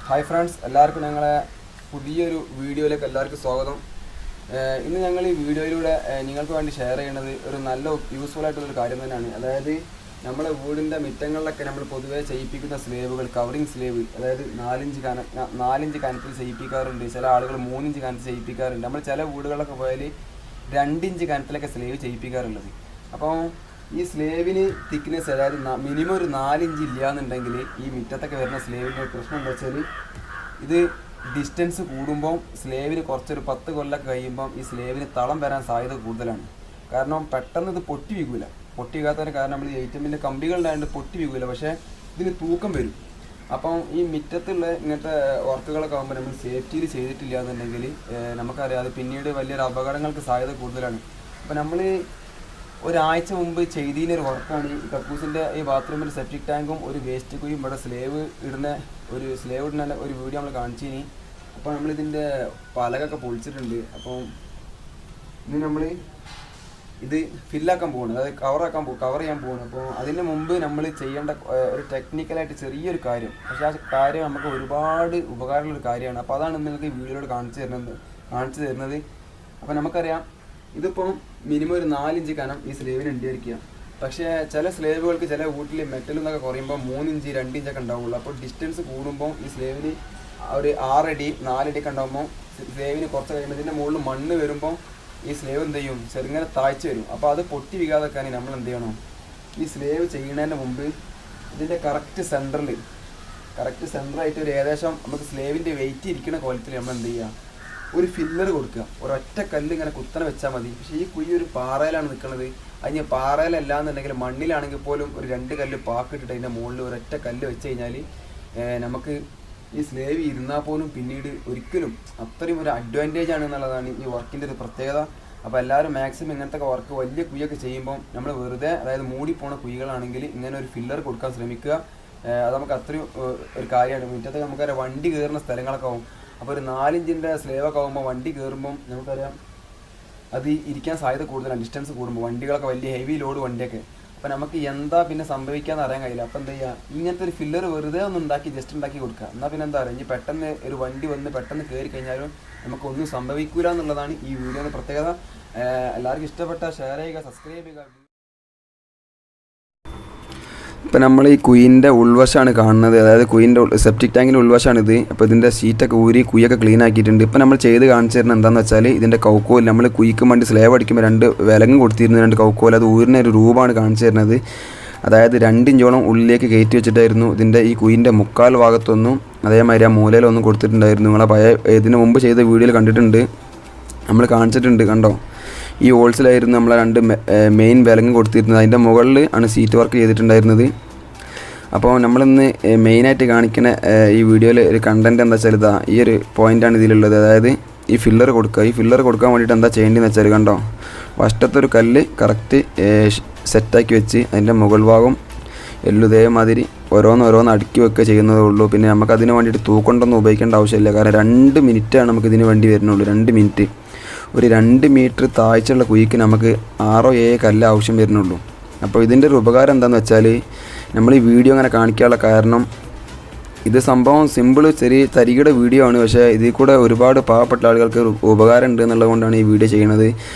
Hi friends, എല്ലാവർക്കും ഞങ്ങളെ പുതിയൊരു വീഡിയോയിലേക്ക് എല്ലാവർക്കും സ്വാഗതം. ഇന്ന് ഞങ്ങൾ ഈ വീഡിയോയിലൂടെ നിങ്ങൾക്ക് വേണ്ടി ഷെയർ ചെയ്യുന്നത് ഒരു നല്ല യൂസ്ഫുൾ ആയിട്ടുള്ളൊരു കാര്യം തന്നെയാണ്. അതായത് നമ്മളെ വീടിൻ്റെ മുറ്റങ്ങളിലൊക്കെ നമ്മൾ പൊതുവേ ചെയ്യിപ്പിക്കുന്ന സ്ലേവുകൾ, കവറിങ് സ്ലേവ്, അതായത് 4 ഇഞ്ച് കനത്തിൽ ചെയ്യിപ്പിക്കാറുണ്ട്. ചില ആളുകൾ 3 ഇഞ്ച് കനത്തിൽ ചെയ്യിപ്പിക്കാറുണ്ട്. നമ്മൾ ചില വീടുകളിലൊക്കെ പോയാൽ 2 ഇഞ്ച് കനത്തിലൊക്കെ സ്ലേവ് ചെയ്യിപ്പിക്കാറുള്ളത്. അപ്പോൾ ഈ സ്ലേവിന് തിക്നെസ്, അതായത് മിനിമം ഒരു 4 ഇഞ്ച് ഇല്ല എന്നുണ്ടെങ്കിൽ ഈ മുറ്റത്തൊക്കെ വരുന്ന സ്ലേവിൻ്റെ പ്രശ്നം എന്താ വെച്ചാൽ, ഇത് ഡിസ്റ്റൻസ് കൂടുമ്പോൾ സ്ലേവിന് കുറച്ചൊരു 10 കൊല്ലമൊക്കെ കഴിയുമ്പം ഈ സ്ലേവിന് തളം വരാൻ സാധ്യത കൂടുതലാണ്. കാരണം പെട്ടെന്ന് ഇത് പൊട്ടി വീകൂല. പൊട്ടി വീകാത്തതിന് കാരണം നമ്മൾ ഈ ഐറ്റമിൻ്റെ കമ്പികളുണ്ടായതുകൊണ്ട് പൊട്ടി വീകൂല, പക്ഷേ ഇതിന് തൂക്കം വരും. അപ്പം ഈ മുറ്റത്തുള്ള ഇങ്ങനത്തെ വർക്കുകളൊക്കെ ആകുമ്പോൾ നമ്മൾ സേഫ്റ്റിയിൽ ചെയ്തിട്ടില്ല എന്നുണ്ടെങ്കിൽ നമുക്കറിയാം അത് പിന്നീട് വലിയൊരു അപകടങ്ങൾക്ക് സാധ്യത കൂടുതലാണ്. അപ്പോൾ നമ്മൾ ഒരാഴ്ച മുമ്പ് ചെയ്തതിനൊരു വർക്കാണ് ഈ കക്കൂസിൻ്റെ ഈ ബാത്റൂമിൽ സെപ്റ്റിക് ടാങ്കും ഒരു വേസ്റ്റ് കുഴിയും ഇവിടെ സ്ലേവ് ഇടുന്ന ഒരു വീഡിയോ നമ്മൾ കാണിച്ചിനി. അപ്പോൾ നമ്മളിതിൻ്റെ പലകൊക്കെ പൊളിച്ചിട്ടുണ്ട്. അപ്പം ഇനി നമ്മൾ ഇത് ഫില്ലാക്കാൻ പോകണം, അതായത് കവർ ചെയ്യാൻ പോകണം. അപ്പോൾ അതിന് മുമ്പ് നമ്മൾ ചെയ്യേണ്ട ഒരു ടെക്നിക്കലായിട്ട് ചെറിയൊരു കാര്യം, പക്ഷേ ആ കാര്യം നമുക്ക് ഒരുപാട് ഉപകാരമുള്ളൊരു കാര്യമാണ്. അപ്പോൾ അതാണ് നിങ്ങൾക്ക് ഈ വീഡിയോയിലൂടെ കാണിച്ചു തരുന്നത്. അപ്പോൾ നമുക്കറിയാം ഇതിപ്പം മിനിമം ഒരു 4 ഇഞ്ച് കനം ഈ സ്ലേവിന് ഉണ്ടായിരിക്കുക. പക്ഷേ ചില സ്ലേവുകൾക്ക് ചില വീട്ടിൽ മെറ്റൽ എന്നൊക്കെ കുറയുമ്പോൾ 3 ഇഞ്ച് 2 ഇഞ്ചൊക്കെ ഉണ്ടാവുള്ളൂ. അപ്പോൾ ഡിസ്റ്റൻസ് കൂടുമ്പോൾ ഈ സ്ലേവിന് ഒരു 6 അടി 4 അടിയൊക്കെ ഉണ്ടാകുമ്പോൾ സ്ലേവിന് കുറച്ച് കഴിയുമ്പോൾ ഇതിൻ്റെ മുകളിൽ മണ്ണ് വരുമ്പോൾ ഈ സ്ലേവ് എന്ത് ചെയ്യും, ചെറുങ്ങനെ താഴ്ച വരും. അപ്പോൾ അത് പൊട്ടി വീകാതെക്കാൻ നമ്മൾ എന്ത് ചെയ്യണം, ഈ സ്ലേവ് ചെയ്യുന്നതിന് മുമ്പ് ഇതിൻ്റെ കറക്റ്റ് സെൻറ്ററായിട്ട് ഒരു ഏകദേശം നമുക്ക് സ്ലേവിൻ്റെ വെയിറ്റ് ഇരിക്കുന്ന കോലത്തിൽ നമ്മൾ എന്ത് ചെയ്യുക, ഒരു ഫില്ലർ കൊടുക്കുക. ഒരൊറ്റ കല്ല് ഇങ്ങനെ കുത്തനെ വെച്ചാൽ മതി. പക്ഷേ ഈ കുഴി ഒരു പാറയിലാണ് നിൽക്കുന്നത്. അതിന് പാറയിലല്ല എന്നുണ്ടെങ്കിൽ മണ്ണിലാണെങ്കിൽ പോലും ഒരു 2 കല്ല് പാക്കിട്ടിട്ട് അതിൻ്റെ മുകളിൽ ഒരൊറ്റ കല്ല് വെച്ച് കഴിഞ്ഞാൽ നമുക്ക് ഈ സ്ലേവ് ഇരുന്നാൽ പോലും പിന്നീട് ഒരിക്കലും അത്രയും ഒരു അഡ്വാൻറ്റേജ് ആണ് എന്നുള്ളതാണ് ഈ വർക്കിൻ്റെ ഒരു പ്രത്യേകത. അപ്പോൾ എല്ലാവരും മാക്സിമം ഇങ്ങനത്തെ വർക്ക് വലിയ കുഴിയൊക്കെ ചെയ്യുമ്പോൾ നമ്മൾ വെറുതെ, അതായത് മൂടിപ്പോണ കുഴികളാണെങ്കിൽ ഇങ്ങനെ ഒരു ഫില്ലർ കൊടുക്കാൻ ശ്രമിക്കുക. അത് നമുക്ക് അത്രയും ഒരു കാര്യമാണ്. മുറ്റത്ത് നമുക്കറിയാം വണ്ടി കയറുന്ന സ്ഥലങ്ങളൊക്കെ ആവും. അപ്പോൾ ഒരു 4 ഇഞ്ചിൻ്റെ സ്ലേവൊക്കെ ആകുമ്പോൾ വണ്ടി കയറുമ്പം നമുക്കറിയാം അത് ഇരിക്കാൻ സാധ്യത കൂടുതലാണ്. ഡിസ്റ്റൻസ് കൂടുമ്പോൾ വണ്ടികളൊക്കെ വലിയ ഹെവി ലോഡ് വണ്ടിയൊക്കെ, അപ്പോൾ നമുക്ക് എന്താ പിന്നെ സംഭവിക്കാമെന്ന് അറിയാൻ കഴിയില്ല. അപ്പോൾ എന്താ ചെയ്യുക, ഇങ്ങനത്തെ ഒരു ഫില്ലർ വെറുതെ ജസ്റ്റ് ഉണ്ടാക്കി കൊടുക്കുക. എന്നാൽ പിന്നെ എന്താ പറയുക, ഇനി പെട്ടെന്ന് ഒരു വണ്ടി വന്ന് പെട്ടെന്ന് കയറി കഴിഞ്ഞാലും നമുക്കൊന്നും സംഭവിക്കില്ല എന്നുള്ളതാണ് ഈ വീഡിയോയുടെ പ്രത്യേകത. എല്ലാവർക്കും ഇഷ്ടപ്പെട്ട ഷെയർ ചെയ്യുക, സബ്സ്ക്രൈബ് ചെയ്യുക. ഇപ്പം നമ്മൾ ഈ കുയിൻ്റെ ഉൾവശമാണ് കാണുന്നത്, അതായത് കുയിൻ്റെ സെപ്റ്റിക് ടാങ്കിൻ്റെ ഉൾവശമാണിത്. അപ്പോൾ ഇതിൻ്റെ ഷീറ്റൊക്കെ ഊരി കുയ്യൊക്കെ ക്ലീൻ ആക്കിയിട്ടുണ്ട്. ഇപ്പോൾ നമ്മൾ ചെയ്ത് കാണിച്ചു തരുന്നത് എന്താണെന്ന് വെച്ചാൽ, ഇതിൻ്റെ കൗക്കോൽ നമ്മൾ കുയ്ക്ക് വേണ്ടി സ്ലേവ് അടിക്കുമ്പോൾ 2 വിലങ്ങ് കൊടുത്തിരുന്നു, 2 കൗക്കോൽ. അത് ഊരിന ഒരു രൂപമാണ് കാണിച്ചു തരുന്നത്. അതായത് 2 ഇഞ്ചോളം ഉള്ളിലേക്ക് കയറ്റി വെച്ചിട്ടായിരുന്നു ഇതിൻ്റെ ഈ കുയിൻ്റെ മുക്കാൽ ഭാഗത്തൊന്നും, അതേമാതിരി ആ മൂലയിലൊന്നും കൊടുത്തിട്ടുണ്ടായിരുന്നു. നിങ്ങളെ ഇതിന് മുമ്പ് ചെയ്ത വീഡിയോയിൽ കണ്ടിട്ടുണ്ട്, നമ്മൾ കാണിച്ചിട്ടുണ്ട്, കണ്ടോ. ഈ ഹോൾസിലായിരുന്നു നമ്മൾ 2 മെയിൻ വിലങ്ങ് കൊടുത്തിരുന്നത്. അതിൻ്റെ മുകളിൽ ആണ് സീറ്റ് വർക്ക് ചെയ്തിട്ടുണ്ടായിരുന്നത്. അപ്പോൾ നമ്മളിന്ന് മെയിനായിട്ട് കാണിക്കുന്ന ഈ വീഡിയോയിൽ ഒരു കണ്ടൻറ്റ് എന്താ വെച്ചാൽ ഇതാ ഈ ഒരു പോയിൻ്റാണ് ഇതിലുള്ളത്. അതായത് ഈ ഫില്ലർ കൊടുക്കുക. ഈ ഫില്ലർ കൊടുക്കാൻ വേണ്ടിയിട്ട് എന്താ ചെയ്യേണ്ടതെന്ന് വെച്ചാൽ, കണ്ടോ, വശത്തൊരു കല്ല് കറക്റ്റ് സെറ്റാക്കി വെച്ച് അതിൻ്റെ മുകൾ ഭാഗം എല്ലാം ഇതേമാതിരി ഓരോന്ന് അടുക്കി വെക്കുക ചെയ്യുന്നതേ ഉള്ളൂ. പിന്നെ നമുക്കതിന് വേണ്ടിയിട്ട് തൂക്കൊണ്ടൊന്നും ഉപയോഗിക്കേണ്ട ആവശ്യമില്ല. കാരണം 2 മിനിറ്റാണ് നമുക്കിതിന് വേണ്ടി വരുന്നുള്ളൂ. 2 മിനിറ്റ്. ഒരു 2 മീറ്റർ താഴ്ചയുള്ള കുഴിക്ക് നമുക്ക് 6-7 കല്ല് ആവശ്യം വരുന്നുള്ളൂ. അപ്പോൾ ഇതിൻ്റെ ഒരു ഉപകാരം എന്താണെന്ന് വെച്ചാൽ, നമ്മൾ ഈ വീഡിയോ അങ്ങനെ കാണിക്കാനുള്ള കാരണം, ഇത് സംഭവം സിമ്പിൾ ചെറിയ തരികിട വീഡിയോ ആണ്, പക്ഷേ ഇതിൽ കൂടെ ഒരുപാട് പാവപ്പെട്ട ആളുകൾക്ക് ഉപകാരം ഉണ്ട് എന്നുള്ളതുകൊണ്ടാണ് ഈ വീഡിയോ ചെയ്യുന്നത്.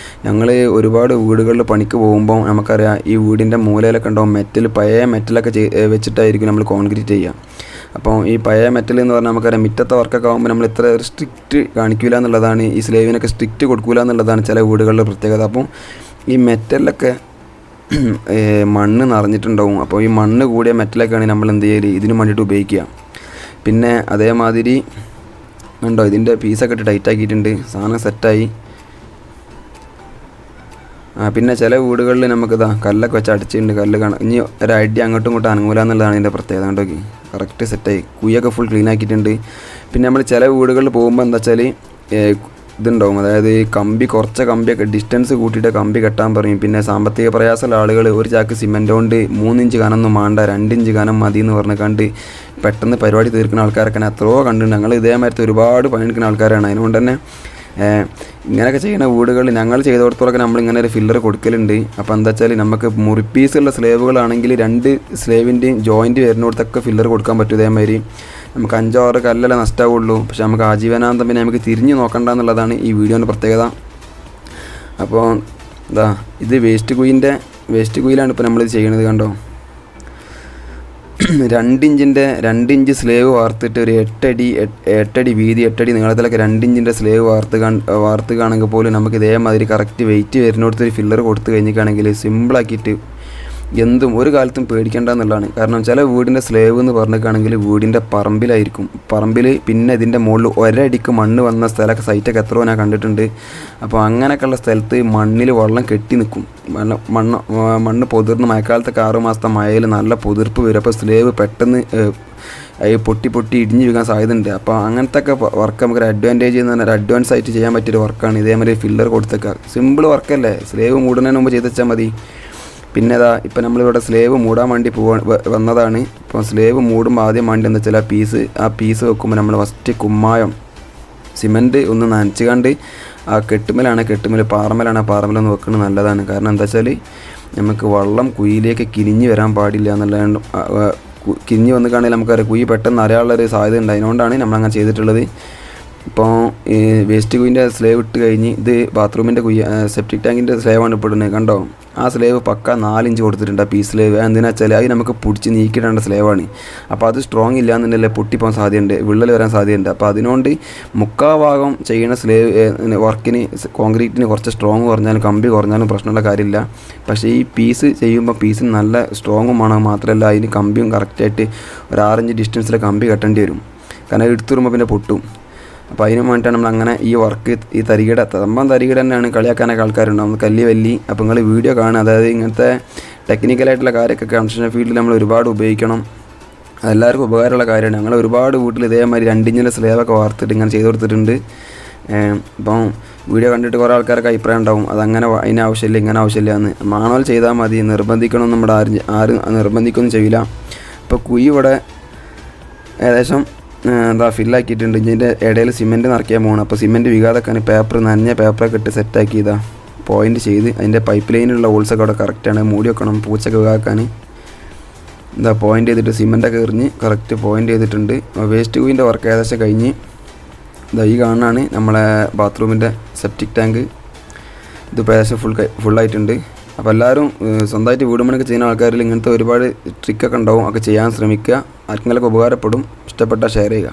ഞങ്ങൾ ഒരുപാട് വീടുകളിൽ പണിക്ക് പോകുമ്പോൾ നമുക്കറിയാം ഈ വീടിൻ്റെ മൂലയിലൊക്കെ ഉണ്ടാവും പഴയ മെറ്റലൊക്കെ വെച്ചിട്ടായിരിക്കും നമ്മൾ കോൺക്രീറ്റ് ചെയ്യുക. അപ്പോൾ ഈ പഴയ മെറ്റൽ എന്ന് പറഞ്ഞാൽ നമുക്കറിയാം മിറ്റത്തെ വർക്കൊക്കെ ആകുമ്പോൾ നമ്മൾ ഇത്ര സ്ട്രിക്റ്റ് കാണിക്കില്ല എന്നുള്ളതാണ്, ഈ സ്ലേവിനൊക്കെ സ്ട്രിക്റ്റ് കൊടുക്കില്ല എന്നുള്ളതാണ് ചില വീടുകളിലെ പ്രത്യേകത. അപ്പം ഈ മെറ്റലിലൊക്കെ മണ്ണ് നിറഞ്ഞിട്ടുണ്ടാവും. അപ്പോൾ ഈ മണ്ണ് കൂടിയ മെറ്റലൊക്കെയാണ് നമ്മൾ എന്ത് ചെയ്യൽ ഇതിന് വേണ്ടിയിട്ട് ഉപയോഗിക്കുക. പിന്നെ അതേമാതിരി ഉണ്ടോ, ഇതിൻ്റെ പീസൊക്കെ ഇട്ട് ടൈറ്റ് ആക്കിയിട്ടുണ്ട്, സാധനം സെറ്റായി. പിന്നെ ചില വീടുകളിൽ നമുക്കിതാ കല്ലൊക്കെ വെച്ച് അടിച്ചിട്ടുണ്ട്. കല്ല് ഇനി ഒരു അടി അങ്ങോട്ടും ഇങ്ങോട്ടും അനങ്ങൂല എന്നുള്ളതാണ് ഇതിൻ്റെ പ്രത്യേകത. കണ്ടോക്കി കറക്റ്റ് സെറ്റായി, കുയ്യൊക്കെ ഫുൾ ക്ലീൻ ആക്കിയിട്ടുണ്ട്. പിന്നെ നമ്മൾ ചില വീടുകളിൽ പോകുമ്പോൾ എന്താ വെച്ചാൽ ഇതുണ്ടാവും, അതായത് കമ്പി കുറച്ച് കമ്പിയൊക്കെ ഡിസ്റ്റൻസ് കൂട്ടിയിട്ട് കമ്പി കെട്ടാൻ പറയും. പിന്നെ സാമ്പത്തിക പ്രയാസമുള്ള ആളുകൾ ഒരു ചാക്ക് സിമെൻറ്റ് കൊണ്ട് 3 ഇഞ്ച് കനമൊന്നും വേണ്ട, 2 ഇഞ്ച് കനം മതി എന്ന് പറഞ്ഞ് കണ്ട് പെട്ടെന്ന് പരിപാടി തീർക്കുന്ന ആൾക്കാരൊക്കെ എത്രയോ കണ്ടിട്ടുണ്ട്. ഞങ്ങൾ ഇതേമാതിരത്തെ ഒരുപാട് പണിയെടുക്കുന്ന ആൾക്കാരാണ്. അതുകൊണ്ട് തന്നെ ഇങ്ങനെയൊക്കെ ചെയ്യുന്ന വീടുകളിൽ ഞങ്ങൾ ചെയ്തോടത്തോളൊക്കെ നമ്മളിങ്ങനെ ഒരു ഫില്ലർ കൊടുക്കലുണ്ട്. അപ്പോൾ എന്താ വെച്ചാൽ നമുക്ക് മുറിപ്പീസുള്ള സ്ലേവുകളാണെങ്കിൽ 2 സ്ലേവിൻ്റെയും ജോയിൻറ്റ് വരുന്നിടത്തൊക്കെ ഫില്ലർ കൊടുക്കാൻ പറ്റും. ഇതേമാതിരി നമുക്ക് 5-6 കല്ലല്ലേ നഷ്ടമാവുള്ളൂ. പക്ഷേ നമുക്ക് ആജീവനാന്തം പിന്നെ നമുക്ക് തിരിഞ്ഞ് നോക്കണ്ട എന്നുള്ളതാണ് ഈ വീഡിയോൻ്റെ പ്രത്യേകത. അപ്പോൾ എന്താ ഇത് വേസ്റ്റ് കുയിലാണ് ഇപ്പോൾ നമ്മളിത് ചെയ്യണത്. കണ്ടോ, 2 ഇഞ്ച് സ്ലേവ് വാർത്തിട്ട് ഒരു 8 അടി വീതി 8 അടി നീളത്തിലൊക്കെ 2 ഇഞ്ചിൻ്റെ സ്ലേവ് വാർത്തുകയാണെങ്കിൽ പോലും നമുക്ക് ഇതേമാതിരി കറക്റ്റ് വെയിറ്റ് വരുന്നിടത്തൊരു ഫില്ലർ കൊടുത്തു കഴിഞ്ഞിട്ടാണെങ്കിൽ സിമ്പിളാക്കിയിട്ട് എന്തും ഒരു കാലത്തും പേടിക്കേണ്ട എന്നുള്ളതാണ്. കാരണം ചില വീടിൻ്റെ സ്ലേവ് എന്ന് പറഞ്ഞിട്ടാണെങ്കിൽ വീടിൻ്റെ പറമ്പിൽ പിന്നെ ഇതിൻ്റെ മുകളിൽ ഒരടിക്ക് മണ്ണ് വന്ന സ്ഥലമൊക്കെ സൈറ്റൊക്കെ എത്രയോ ഞാൻ കണ്ടിട്ടുണ്ട്. അപ്പോൾ അങ്ങനെയൊക്കെയുള്ള സ്ഥലത്ത് മണ്ണിൽ വെള്ളം കെട്ടി നിൽക്കും. മണ്ണ് പൊതിർന്ന് മഴക്കാലത്തൊക്കെ 6 മാസത്തെ മഴയിൽ നല്ല പൊതിർപ്പ് വരും. അപ്പോൾ സ്ലേവ് പെട്ടെന്ന് പൊട്ടി ഇടിഞ്ഞ് വീഴാൻ സാധ്യതയുണ്ട്. അപ്പോൾ അങ്ങനത്തെ ഒക്കെ വർക്ക് നമുക്കൊരു അഡ്വാൻറ്റേജ് എന്ന് പറഞ്ഞാൽ അഡ്വാൻസ് ആയിട്ട് ചെയ്യാൻ പറ്റിയൊരു വർക്കാണ്. ഇതേമാതിരി ഫില്ലർ കൊടുത്തേക്കുക. സിമ്പിൾ വർക്കല്ലേ, സ്ലേവ് മൂടുന്നതിന് മുമ്പ് ചെയ്ത് വെച്ചാൽ മതി. പിന്നെ ഇപ്പം നമ്മളിവിടെ സ്ലേവ് മൂടാൻ വേണ്ടി വന്നതാണ്. ഇപ്പോൾ സ്ലേവ് മൂടുമ്പോൾ ആദ്യം വേണ്ടി എന്താ വെച്ചാൽ ആ പീസ് വെക്കുമ്പോൾ നമ്മൾ ഫസ്റ്റ് കുമ്മായം സിമൻറ്റ് ഒന്ന് നനച്ചുകൊണ്ട് ആ കെട്ടുമൽ പാറമലൊന്ന് വെക്കുന്നത് നല്ലതാണ്. കാരണം എന്താ വെച്ചാൽ നമുക്ക് വെള്ളം കുയിലേക്ക് കിനിഞ്ഞ് വരാൻ പാടില്ല എന്നുള്ളതാണ്. കിനിഞ്ഞ് വന്ന് കാണുമ്പോൾ നമുക്കറിയാം കുയി പെട്ടെന്ന് അറിയാനുള്ളൊരു സാധ്യത ഉണ്ട്. അതിനോണ്ടാണ് നമ്മളങ്ങനെ ചെയ്തിട്ടുള്ളത്. ഇപ്പോൾ ഈ വേസ്റ്റ് കുയിൻ്റെ സ്ലേവ് ഇട്ട് കഴിഞ്ഞ് ഇത് ബാത്റൂമിൻ്റെ സെപ്റ്റിക് ടാങ്കിൻ്റെ സ്ലേവാണ് ഇപ്പോൾ ഇടുന്നത്. കണ്ടോ, ആ സ്ലേവ് പക്ക 4 ഇഞ്ച് കൊടുത്തിട്ടുണ്ട്. ആ പീസ് സ്ലേവ് എന്തിനാ വെച്ചാൽ അത് നമുക്ക് പിടിച്ച് നീക്കിയിടേണ്ട സ്ലേവാണ്. അപ്പോൾ അത് സ്ട്രോങ് ഇല്ല എന്നുണ്ടെങ്കിൽ പൊട്ടിപ്പോകാൻ സാധ്യതയുണ്ട്, വിള്ളൽ വരാൻ സാധ്യതയുണ്ട്. അപ്പോൾ അതിനോണ്ട് ഭാഗം ചെയ്യുന്ന സ്ലേവ് വർക്കിന് കോൺക്രീറ്റിന് കുറച്ച് സ്ട്രോങ് കുറഞ്ഞാലും കമ്പി കുറഞ്ഞാലും പ്രശ്നമുള്ള കാര്യമില്ല. പക്ഷേ ഈ പീസ് ചെയ്യുമ്പോൾ പീസിന് നല്ല സ്ട്രോങ്ങും വേണം. മാത്രമല്ല അതിന് കമ്പിയും കറക്റ്റായിട്ട് ഒരു 6 ഇഞ്ച് ഡിസ്റ്റൻസിൽ കമ്പി കെട്ടേണ്ടി വരും. കാരണം എടുത്തുവരുമ്പോൾ പിന്നെ പൊട്ടും. അപ്പോൾ അതിന് വേണ്ടിയിട്ടാണ് നമ്മളങ്ങനെ ഈ വർക്ക് ഈ തരികിട തന്നെയാണ് കളിയാക്കാനൊക്കെ ആൾക്കാരുണ്ടാവും, കല്ലി. അപ്പോൾ നിങ്ങൾ വീഡിയോ കാണുക. അതായത് ഇങ്ങനത്തെ ടെക്നിക്കലായിട്ടുള്ള കാര്യമൊക്കെ കൺസ്ട്രക്ഷൻ ഫീൽഡിൽ നമ്മൾ ഒരുപാട് ഉപയോഗിക്കണം. അതെല്ലാവർക്കും ഉപകാരമുള്ള കാര്യമാണ്. ഞങ്ങൾ ഒരുപാട് വീട്ടിൽ ഇതേമാതിരി 2 ഇഞ്ചിൻ്റെ സ്ലേവൊക്കെ വാർത്തിട്ട് ഇങ്ങനെ ചെയ്ത് കൊടുത്തിട്ടുണ്ട്. അപ്പം വീഡിയോ കണ്ടിട്ട് കുറേ ആൾക്കാർക്ക് അഭിപ്രായം ഉണ്ടാവും, അതങ്ങനെ അതിന് ആവശ്യമില്ല ഇങ്ങനെ ആവശ്യമില്ല എന്ന്. മാനുവൽ ചെയ്താൽ മതി, നിർബന്ധിക്കണം. നമ്മുടെ ആരും നിർബന്ധിക്കൊന്നും ചെയ്യില്ല. ഇപ്പോൾ കുഴി ഇവിടെ ഏകദേശം ഫില്ലാക്കിയിട്ടുണ്ട്. ഇതിൻ്റെ ഇടയിൽ സിമെൻറ്റ് നിറയ്ക്കാൻ പോകണം. അപ്പോൾ സിമെൻറ്റ് വികാതെക്കാൻ നനഞ്ഞ പേപ്പറൊക്കെ ഇട്ട് സെറ്റാക്കി പോയിൻ്റ് ചെയ്ത് അതിൻ്റെ പൈപ്പ് ലൈനിലുള്ള ഹോൾസൊക്കെ അവിടെ കറക്റ്റാണ്. മൂടി വെക്കണം പൂച്ചൊക്കെ വികാക്കാൻ. പോയിൻ്റ് ചെയ്തിട്ട് സിമെൻറ്റൊക്കെ എറിഞ്ഞ് കറക്റ്റ് പോയിൻ്റ് ചെയ്തിട്ടുണ്ട്. വേസ്റ്റ് കുയിൻ്റെ വർക്ക് ഏകദേശം കഴിഞ്ഞ് ഈ കാണാനാണ് നമ്മളെ ബാത്റൂമിൻ്റെ സെപ്റ്റിക് ടാങ്ക്. ഇതിപ്പോൾ ഏകദേശം ഫുള്ളായിട്ടുണ്ട്. അപ്പോൾ എല്ലാവരും സ്വന്തമായിട്ട് വീട് പണിയൊക്കെ ചെയ്യുന്ന ആൾക്കാരിൽ ഇങ്ങനത്തെ ഒരുപാട് ട്രിക്കൊക്കെ ഉണ്ടാവും. ഒക്കെ ചെയ്യാൻ ശ്രമിക്കുക. ആർക്കെങ്കിലൊക്കെ ഉപകാരപ്പെടും. ഇഷ്ടപ്പെട്ടാൽ ഷെയർ ചെയ്യുക.